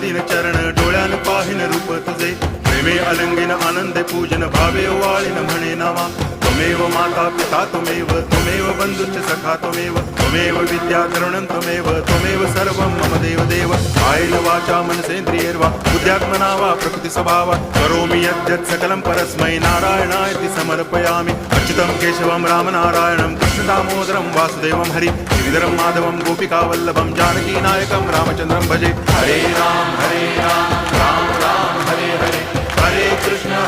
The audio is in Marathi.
वंदिन चरण डोळ्यान पाहिन रूप तुझे प्रेमे अलंगिन आनंदे पूजन भावे वाळीन म्हणे नावा त्वमेव माता पिता त्वमेव बंधुश्च सखा त्वमेव विद्या तरुणं त्वमेव सर्वं मम देव कायेन वाचा मनसेन्द्रियैर्वा बुद्ध्यात्मना वा प्रकृति स्वभावात् करोमि यद्यत् सकलं परस्मै नारायणायति समर्पयामि अच्युतं केशवं रामनारायणं कृष्णदामोदरं वासुदेवं हरि गिरिधरं माधवं गोपिकावल्लभं जानकीनायकं रामचन्द्रं भजे हरे राम राम राम हरे हरे हरे कृष्ण